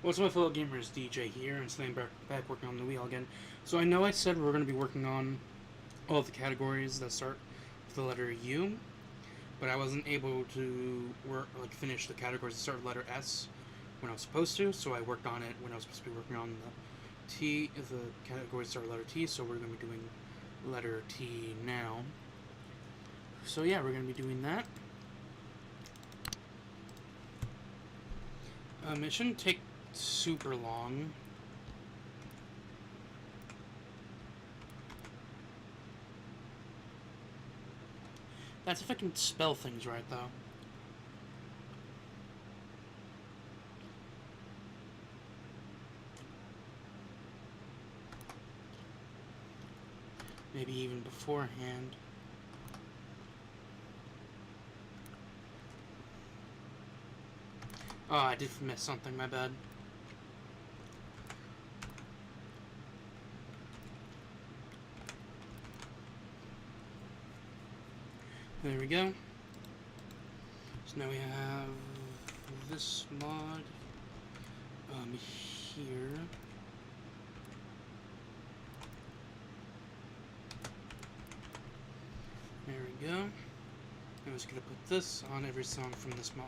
What's my fellow gamers, DJ here, and today I'm back working on the wheel again. So I know I said we are going to be working on all of the categories that start with the letter U, but I wasn't able to finish the categories that start with the letter S when I was supposed to, so I worked on it when I was supposed to be working on the categories that start with the letter T, so we're going to be doing letter T now. So yeah, we're going to be doing that. It shouldn't take super long. That's if I can spell things right, though. Maybe even beforehand. Oh, I did miss something, my bad. There we go. So now we have this mod here. There we go. I'm just gonna put this on every song from this mod.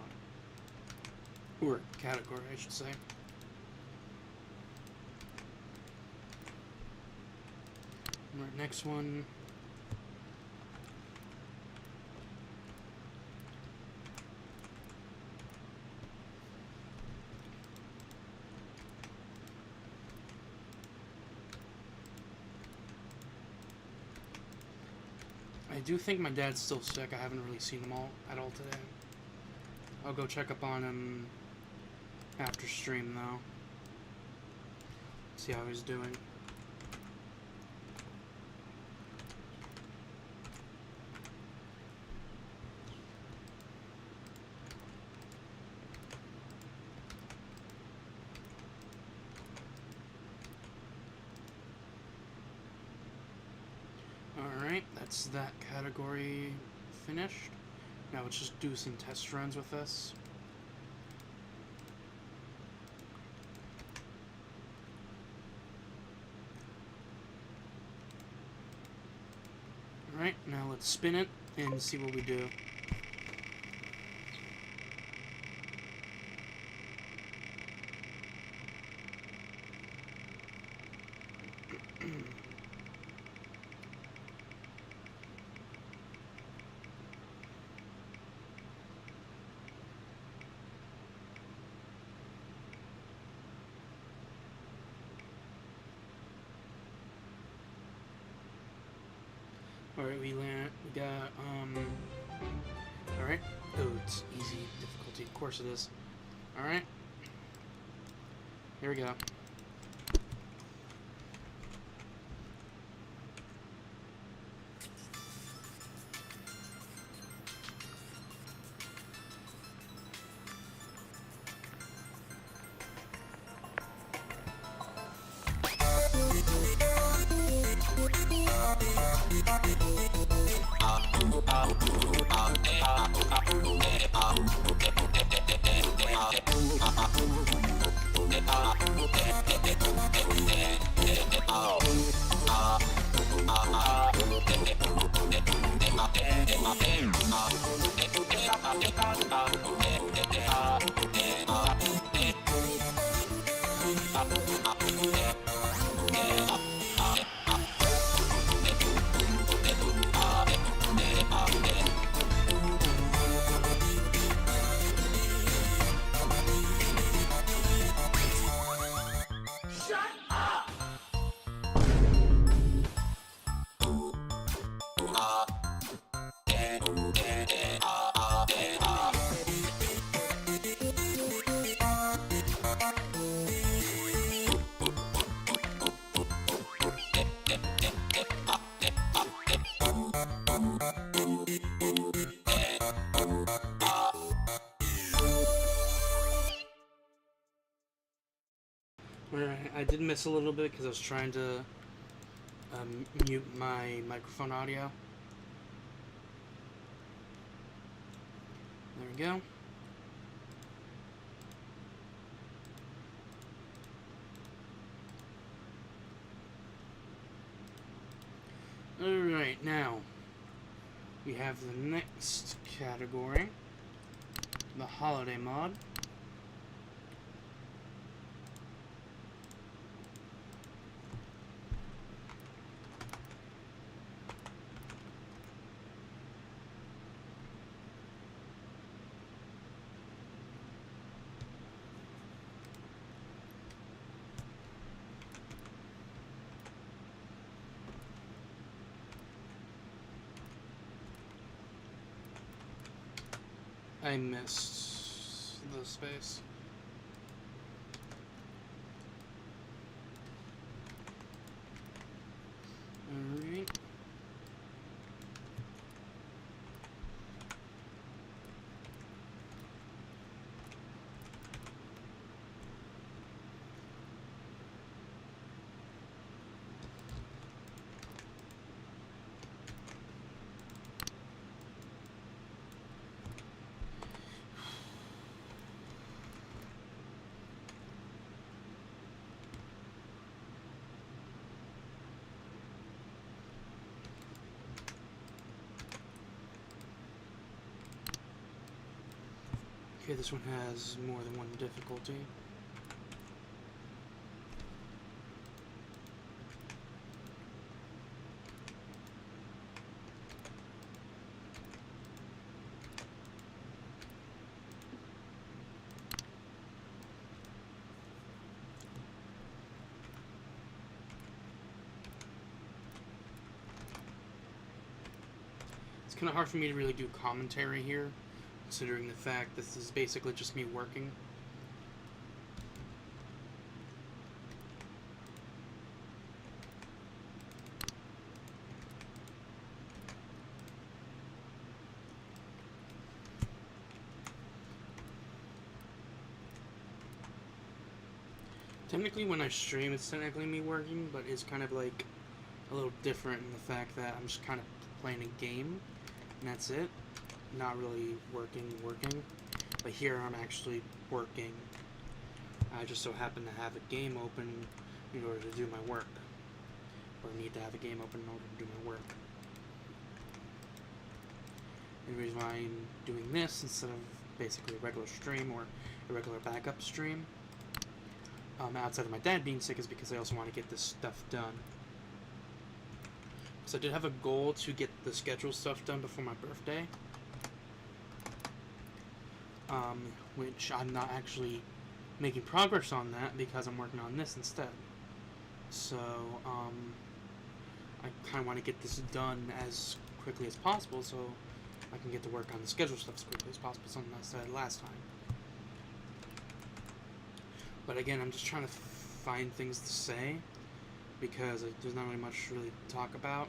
Or category, I should say. Alright, next one. I do think my dad's still sick. I haven't really seen him at all today. I'll go check up on him after stream, though. See how he's doing. Alright, that's that category finished. Now let's just do some test runs with this. Alright, now let's spin it and see what we do. Alright, we got, alright. Oh, it's easy difficulty. Of course it is. Alright. Here we go. I did miss a little bit because I was trying to mute my microphone audio. There we go. Alright, now we have the next category, the holiday mod. I missed the space. Alright. Okay, this one has more than one difficulty. It's kind of hard for me to really do commentary here, considering the fact this is basically just me working. Technically, when I stream, it's technically me working, but it's kind of like a little different in the fact that I'm just kind of playing a game, and that's it. Not really working. But here I'm actually working. I just so happen to have a game open in order to do my work. Or need to have a game open in order to do my work. And the reason why I'm doing this instead of basically a regular stream or a regular backup stream, outside of my dad being sick, is because I also want to get this stuff done. So I did have a goal to get the schedule stuff done before my birthday. Which I'm not actually making progress on that because I'm working on this instead. So, I kind of want to get this done as quickly as possible so I can get to work on the schedule stuff as quickly as possible, something I said last time. But again, I'm just trying to find things to say because there's not really much really to talk about.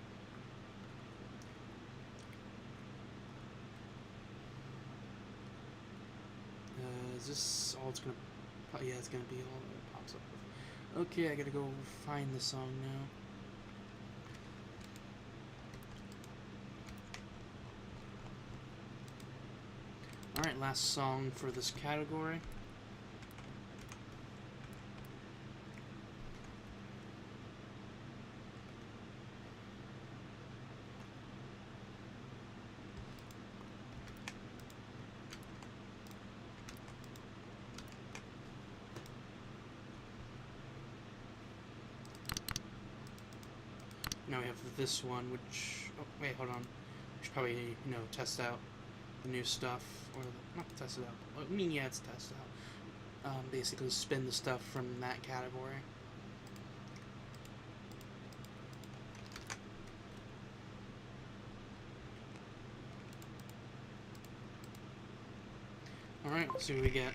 Is this all it's gonna... Yeah, it's gonna be all that pops up with. Okay, I gotta go find the song now. Alright, last song for this category. Now we have this one, which... Oh, wait, hold on. We should probably, test out the new stuff. Or, not test it out. I mean, yeah, it's test out. Basically spin the stuff from that category. Alright, let's see what we get.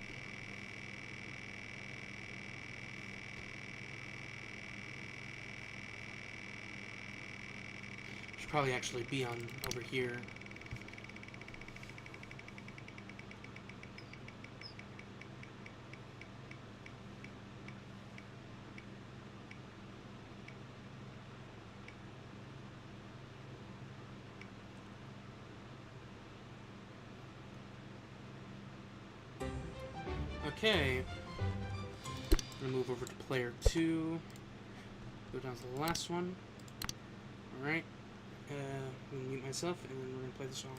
Probably actually be on over here. Okay. I'm gonna move over to player 2. Go down to the last one. Alright. I'm gonna mute myself, and then we're gonna play the song.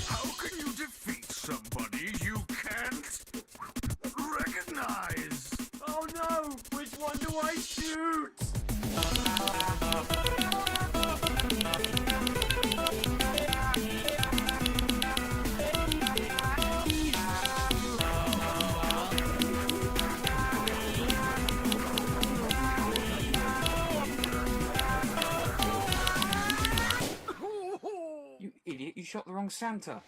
How can you defeat somebody you can't recognize? Oh no! Which one do I shoot? You idiot, you shot the wrong Santa.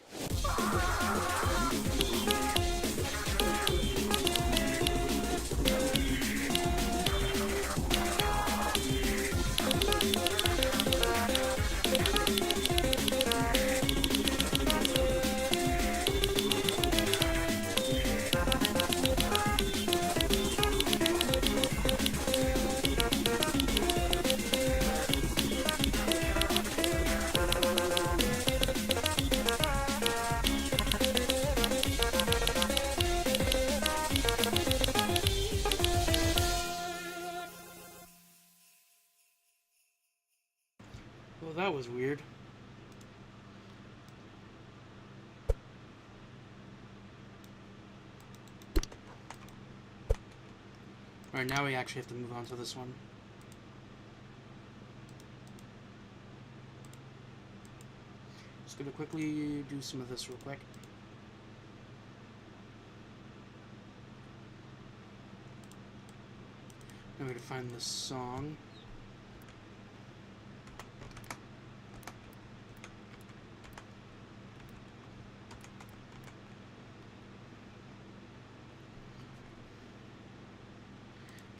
Well, that was weird. Alright, now we actually have to move on to this one. Just gonna quickly do some of this real quick. I'm going to find the song.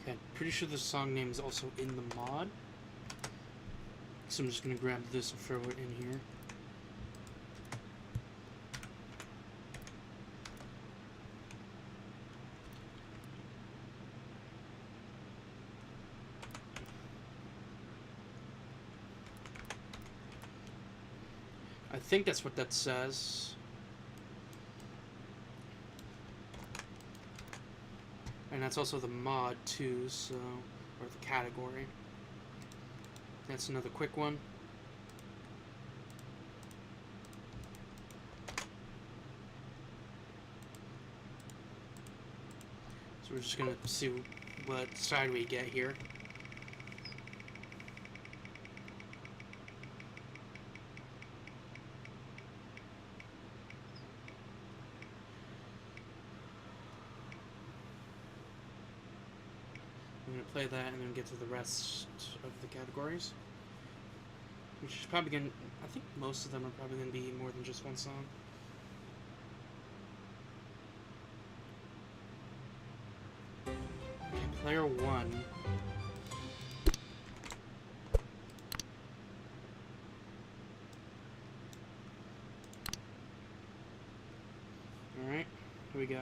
Okay, pretty sure the song name is also in the mod. So I'm just gonna grab this and throw it in here. I think that's what that says. And that's also the mod too, so, or the category. That's another quick one. So we're just gonna see what side we get here. I'm going to play that and then get to the rest of the categories. which is probably gonna. I think most of them are probably gonna be more than just one song. Okay, player one. All right, here we go.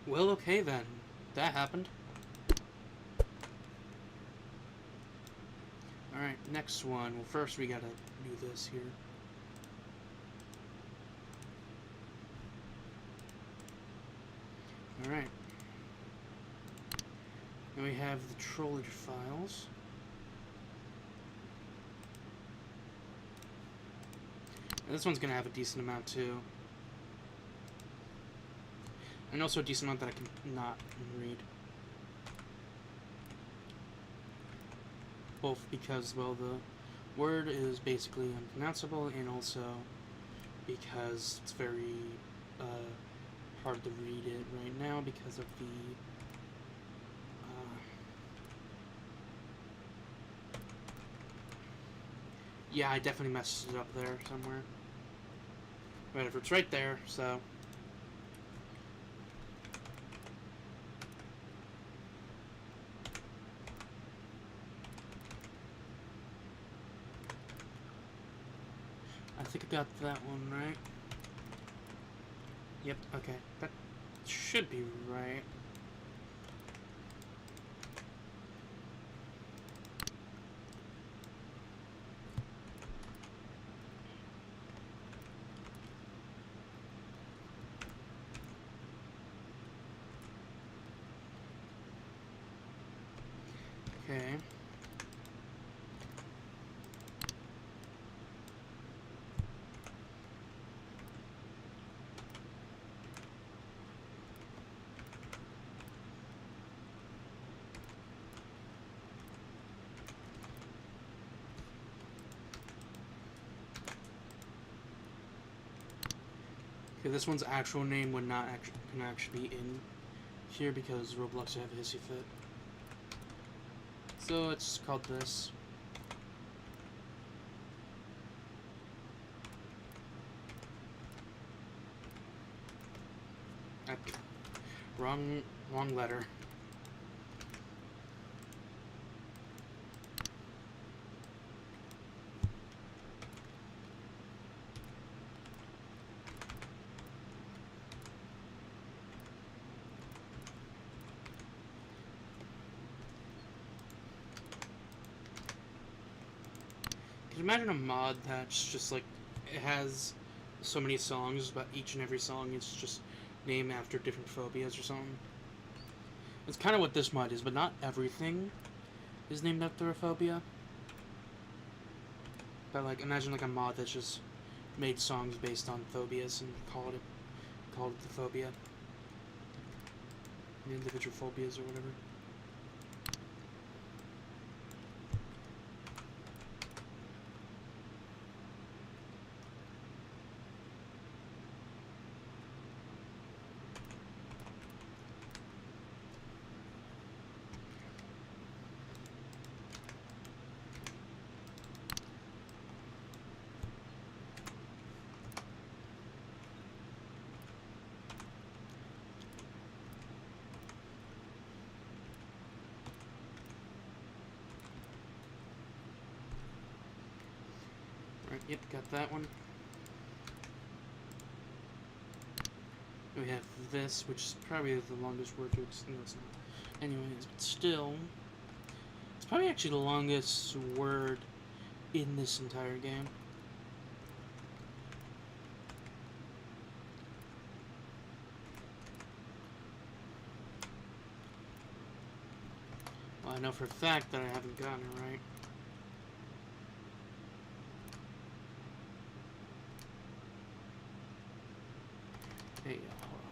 Well, okay then. That happened. Alright, next one. Well, first we gotta do this here. Alright. Then we have the Trollage files. And this one's gonna have a decent amount too. And also a decent amount that I can not read. Both because, well, the word is basically unpronounceable, and also because it's very hard to read it right now because of the yeah, I definitely messed it up there somewhere. Whatever, it's right there, so I think I got that one right. Yep, okay. That should be right. Okay. Okay, this one's actual name would not can actually be in here because Roblox have a hissy fit. So it's called this. Wrong letter. Can you imagine a mod that's just like, it has so many songs, but each and every song is just named after different phobias or something? It's kind of what this mod is, but not everything is named after a phobia. But like, imagine like a mod that's just made songs based on phobias and called it the phobia. The individual phobias or whatever. Right, yep, got that one. We have this, which is probably the longest word to extend. No, it's not. Anyways, but still, it's probably actually the longest word in this entire game. Well, I know for a fact that I haven't gotten it right. Hey, hold on.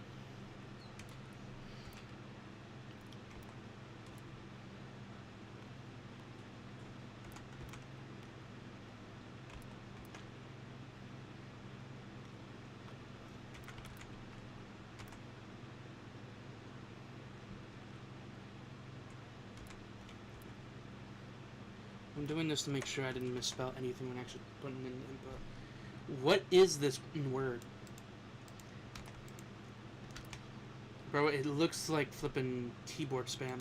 I'm doing this to make sure I didn't misspell anything when actually putting in the input. What is this word? Bro, it looks like flippin' keyboard spam.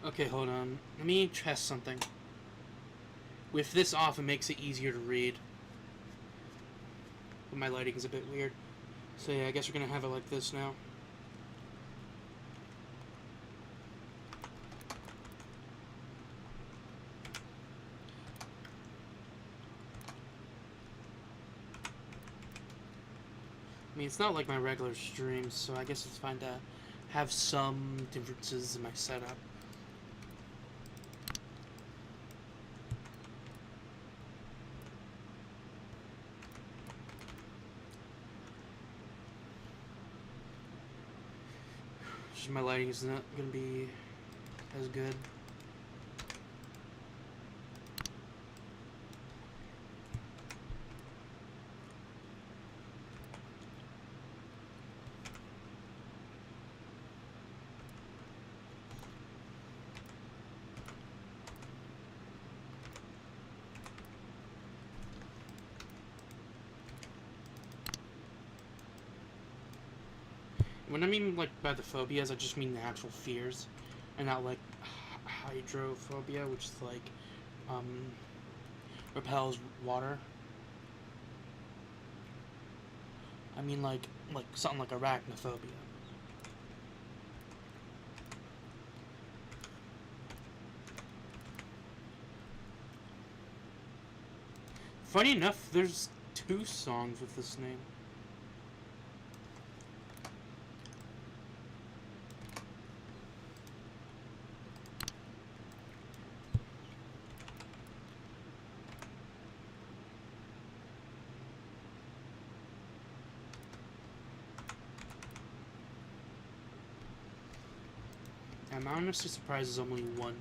Okay, hold on. Let me test something. With this off, it makes it easier to read. But my lighting is a bit weird. So yeah, I guess we're gonna have it like this now. I mean, it's not like my regular streams, so I guess it's fine to have some differences in my setup. Just my lighting is not gonna be as good. When I mean like by the phobias, I just mean the actual fears, and not like hydrophobia, which is like repels water. I mean, like something like arachnophobia. Funny enough, there's 2 songs with this name. I'm honestly surprised there's only 1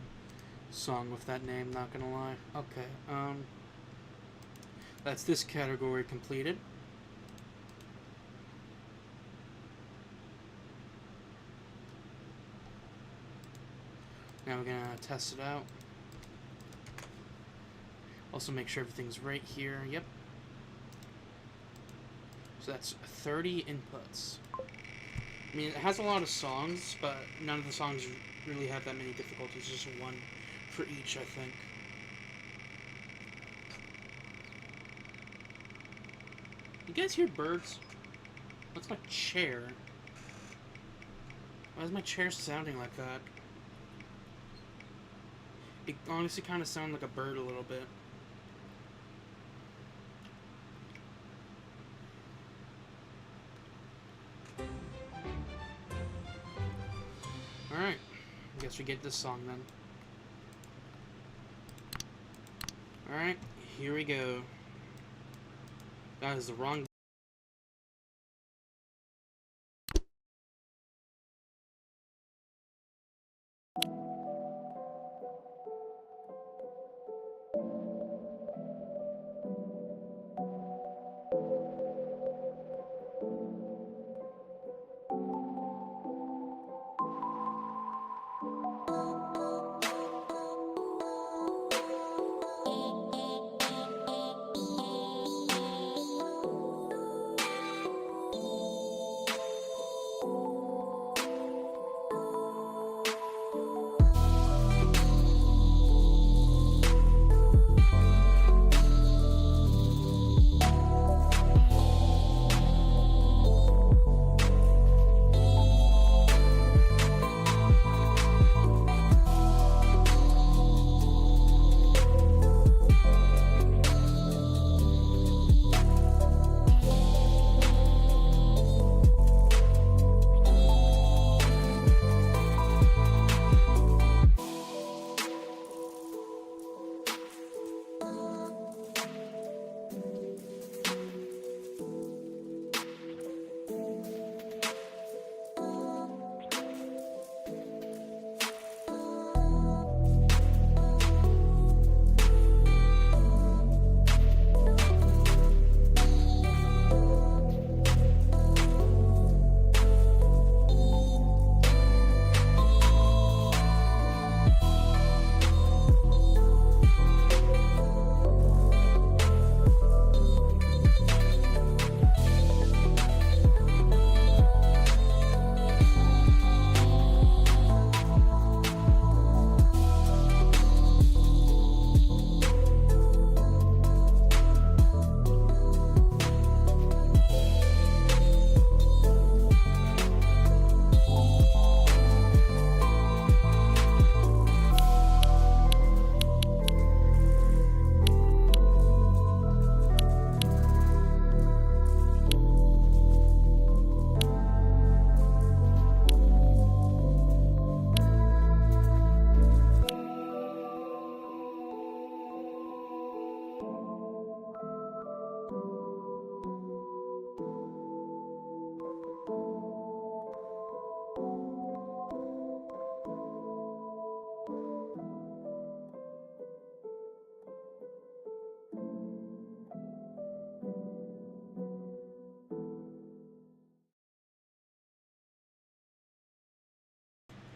song with that name, not gonna lie. Okay, that's this category completed. Now we're gonna test it out. Also make sure everything's right here. Yep. So that's 30 inputs. I mean, it has a lot of songs, but none of the songs really have that many difficulties. Just 1 for each, I think. You guys hear birds? That's my chair. Why is my chair sounding like that? It honestly kind of sounds like a bird a little bit. Alright, I guess we get this song then. Alright, here we go. That is the wrong...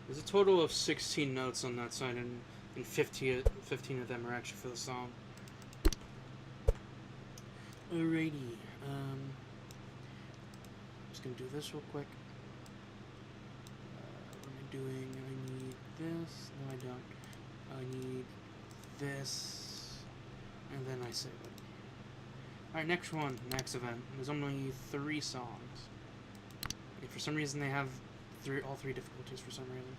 There's a total of 16 notes on that side, and 15 of them are actually for the song. Alrighty, just gonna do this real quick. What am I doing? I need this. No, I don't. I need this. And then I save it. Alright, next one, next event. There's only 3 songs. And for some reason they have all 3 difficulties for some reason.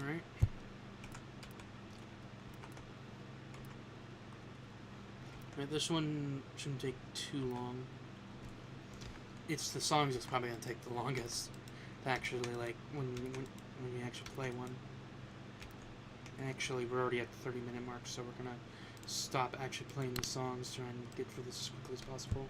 Alright. Alright, this one shouldn't take too long. It's the songs that's probably gonna take the longest to actually, like, when you actually play one. And actually, we're already at the 30-minute mark, so we're gonna stop actually playing the songs, try and get through this as quickly as possible.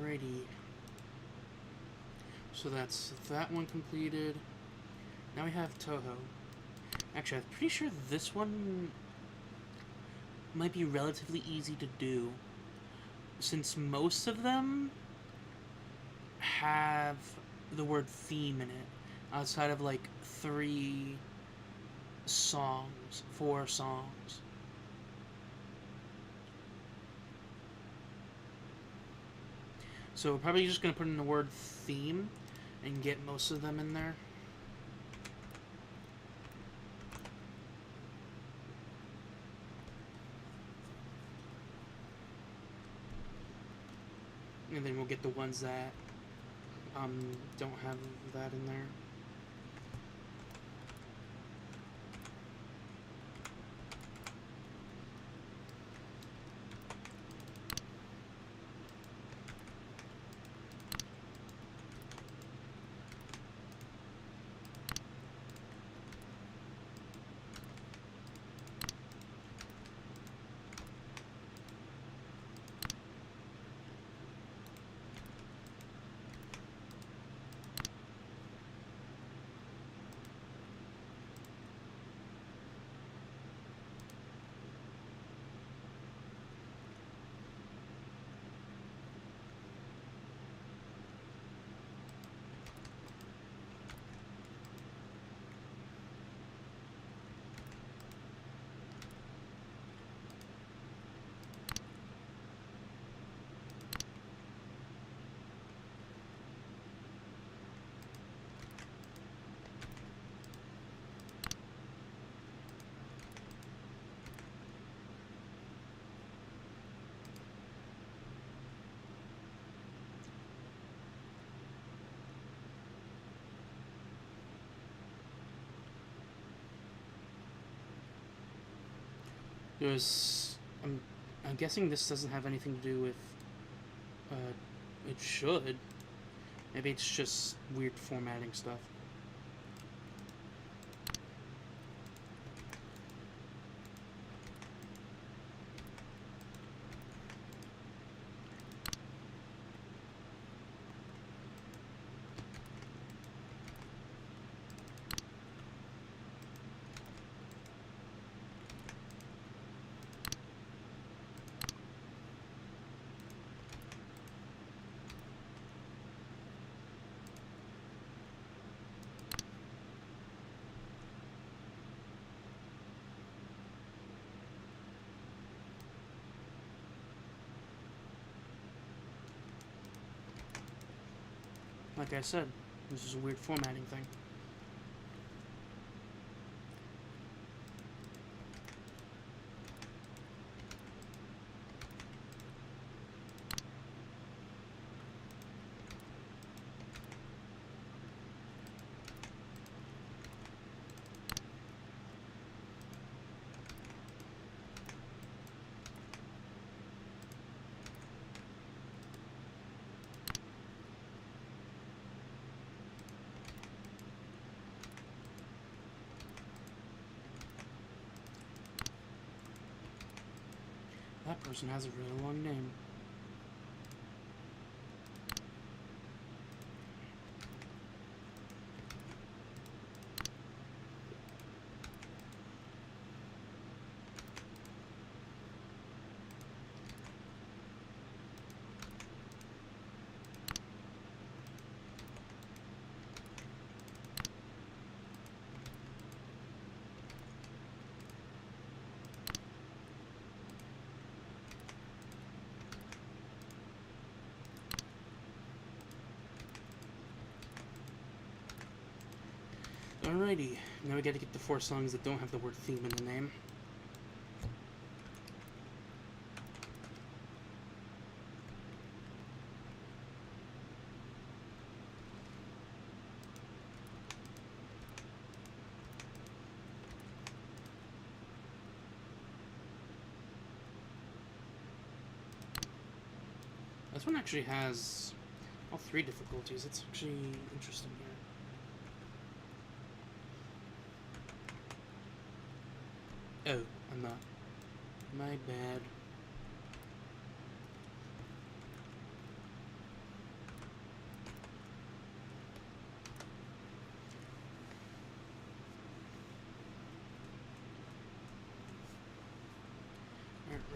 Alrighty. So that's that one completed. Now we have Touhou. Actually, I'm pretty sure this one might be relatively easy to do, since most of them have the word theme in it, outside of like 3 songs, 4 songs. So we're probably just going to put in the word theme and get most of them in there. And then we'll get the ones that don't have that in there. There's, I'm guessing this doesn't have anything to do with, it should. Maybe it's just weird formatting stuff. Like I said, this is a weird formatting thing. That person has a really long name. Alrighty, now we gotta get the 4 songs that don't have the word theme in the name. This one actually has all 3 difficulties. It's actually interesting here. Oh, I'm not. My bad.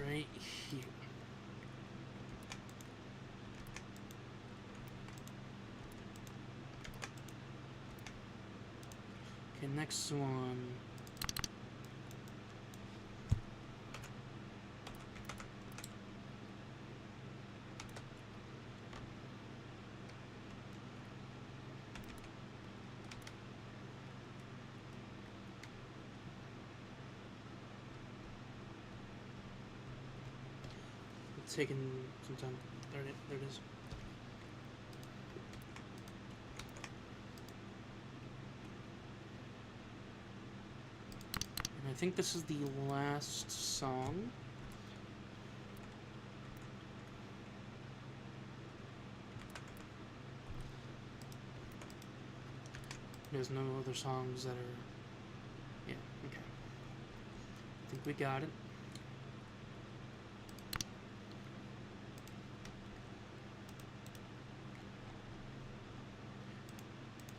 Right here. Okay, next one. It's taken some time. There it is. And I think this is the last song. There's no other songs that are... Yeah, okay. I think we got it.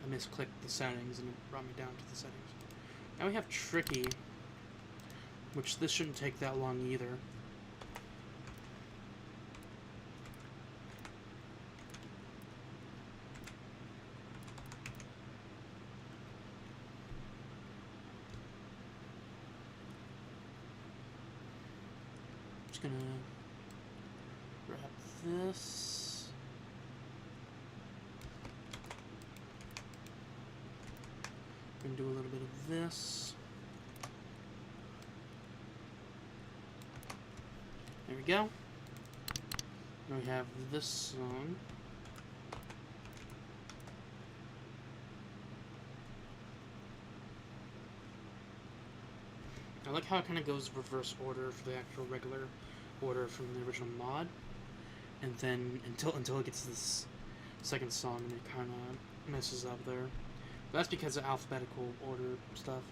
I misclicked the settings and it brought me down to the settings. Now we have Tricky, which this shouldn't take that long either. Just gonna grab this. Do a little bit of this. There we go. Now we have this song. I like how it kind of goes reverse order for the actual regular order from the original mod, and then until it gets to this second song, and it kind of messes up there. That's because of alphabetical order stuff.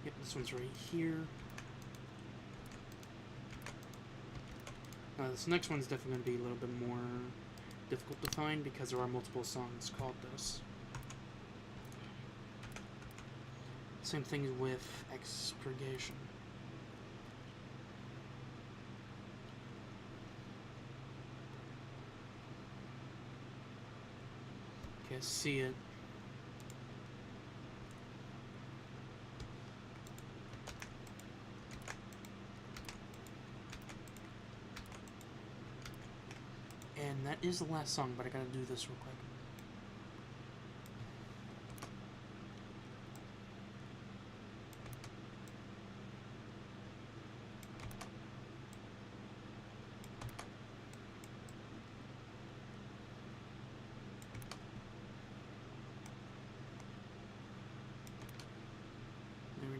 Yep, this one's right here. This next one's definitely going to be a little bit more difficult to find because there are multiple songs called this. Same thing with Expurgation. Okay, I see it. And that is the last song, but I gotta do this real quick.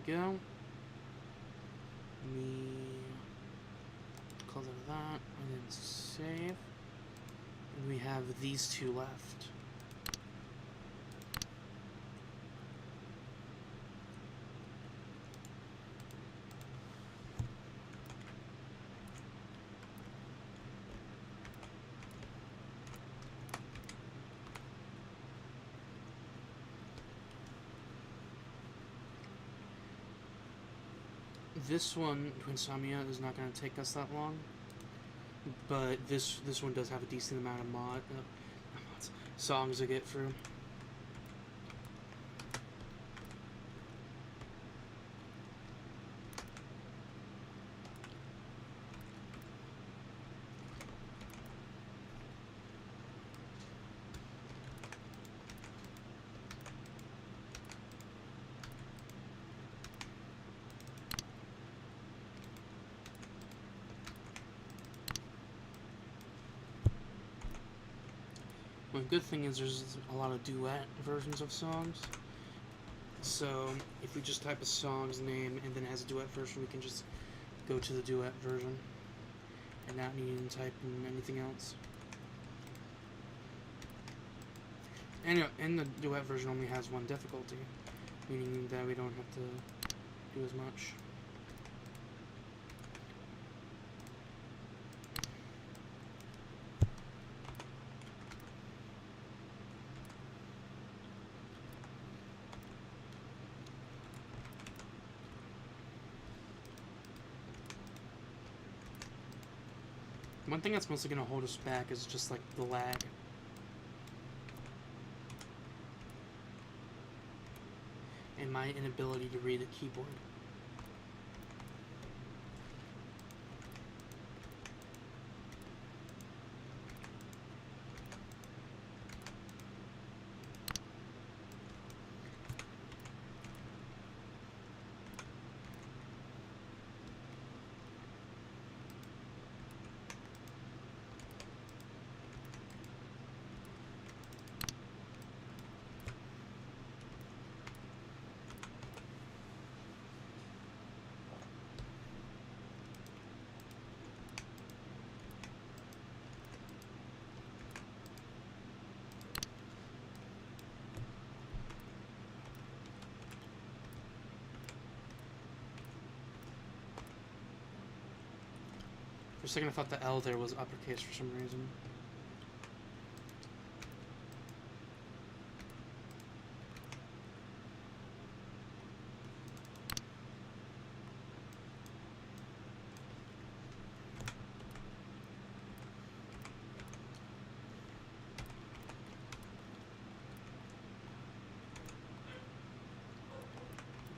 we go. Let me close out of that and then save. And we have these two left. This one, Twinsomnia, is not going to take us that long, but this one does have a decent amount of songs to get through. One good thing is there's a lot of duet versions of songs. So if we just type a song's name and then it has a duet version, we can just go to the duet version and not needing to type in anything else. And the duet version only has one difficulty, meaning that we don't have to do as much. One thing that's mostly going to hold us back is just like the lag. And my inability to read a keyboard. For a second I thought the L there was uppercase for some reason.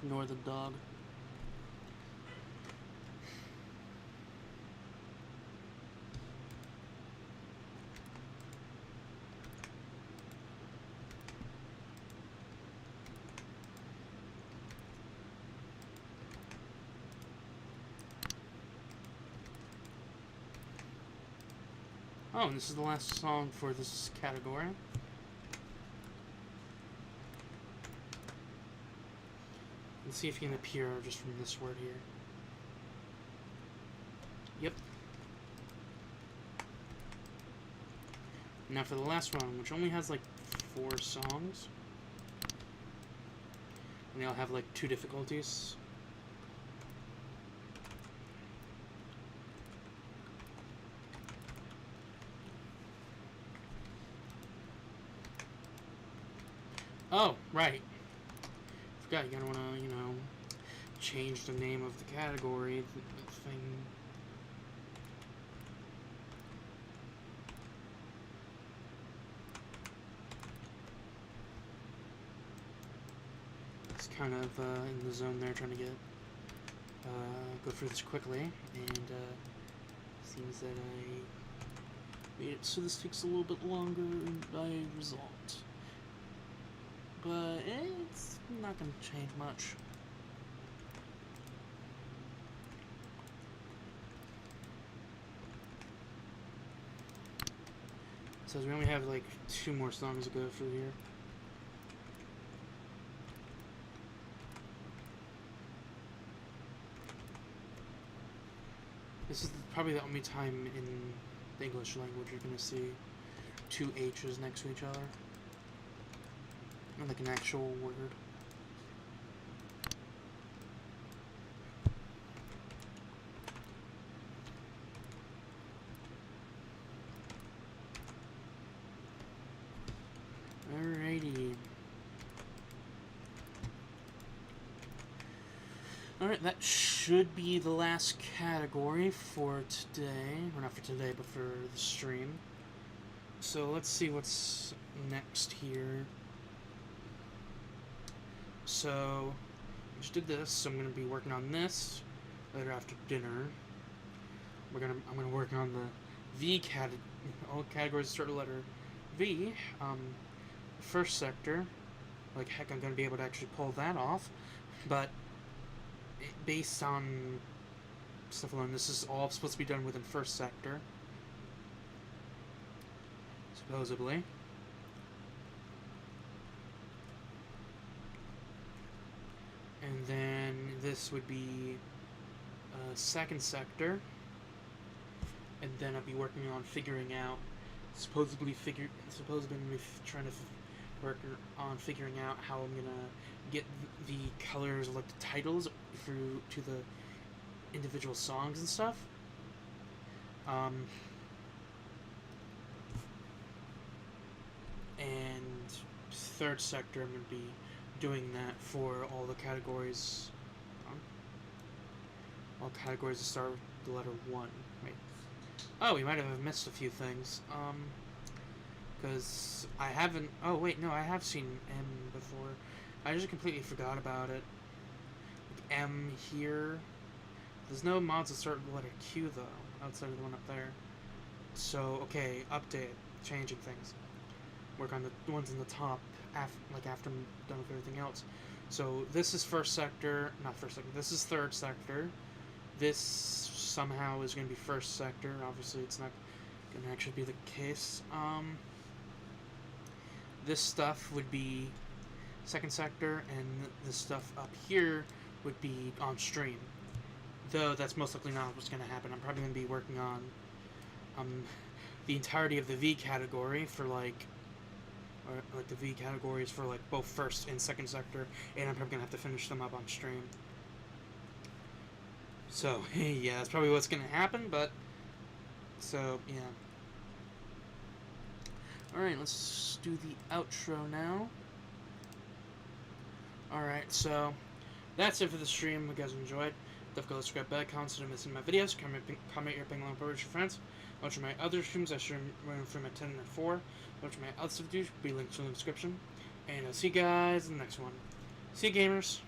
Ignore the dog. Oh, and this is the last song for this category. Let's see if he can appear just from this word here. Yep. Now for the last one, which only has like 4 songs. And they all have like 2 difficulties. Oh, right. Forgot, you gotta wanna, you know, change the name of the category, the thing. It's kind of in the zone there, trying to get, go through this quickly, and seems that I made it so this takes a little bit longer by result. But it's not going to change much. So we only have like 2 more songs to go through here. This is probably the only time in the English language you're gonna see two H's next to each other. Like an actual word. Alrighty. Alright, that should be the last category for today. Or not for today, but for the stream. So let's see what's next here. So, I just did this, so I'm going to be working on this later after dinner. I'm going to work on the V category. All categories start with the letter V. First sector. Like heck, I'm going to be able to actually pull that off. But based on stuff alone, this is all supposed to be done within first sector. Supposedly. And then this would be second sector. And then I'll be working on figuring out, supposedly trying to work on figuring out how I'm gonna get the colors, like the titles, through to the individual songs and stuff. And third sector, I'm gonna be doing that for all the categories. All categories that start with the letter 1. Wait. Oh, we might have missed a few things. Because I haven't... Oh, wait, no, I have seen M before. I just completely forgot about it. Like M here. There's no mods that start with the letter Q, though, outside of the one up there. So, okay, update. Changing things. Work on the ones in the top, after I'm done with everything else. So, this is first sector. Not first sector. This is third sector. This somehow is going to be first sector. Obviously, it's not going to actually be the case. This stuff would be second sector, and this stuff up here would be on stream. Though that's most likely not what's going to happen. I'm probably going to be working on the entirety of the V category for the V categories for like both first and second sector, and I'm probably going to have to finish them up on stream. So, yeah, that's probably what's going to happen, but... So, yeah. Alright, let's do the outro now. Alright, so... That's it for the stream. If you guys enjoyed, don't forget to subscribe, back, consider missing my videos, comment your opinion along with your friends. Watch my other streams. I stream running from at 10 and 4. Watch my other stuff, will be linked in the description. And I'll see you guys in the next one. See you, gamers!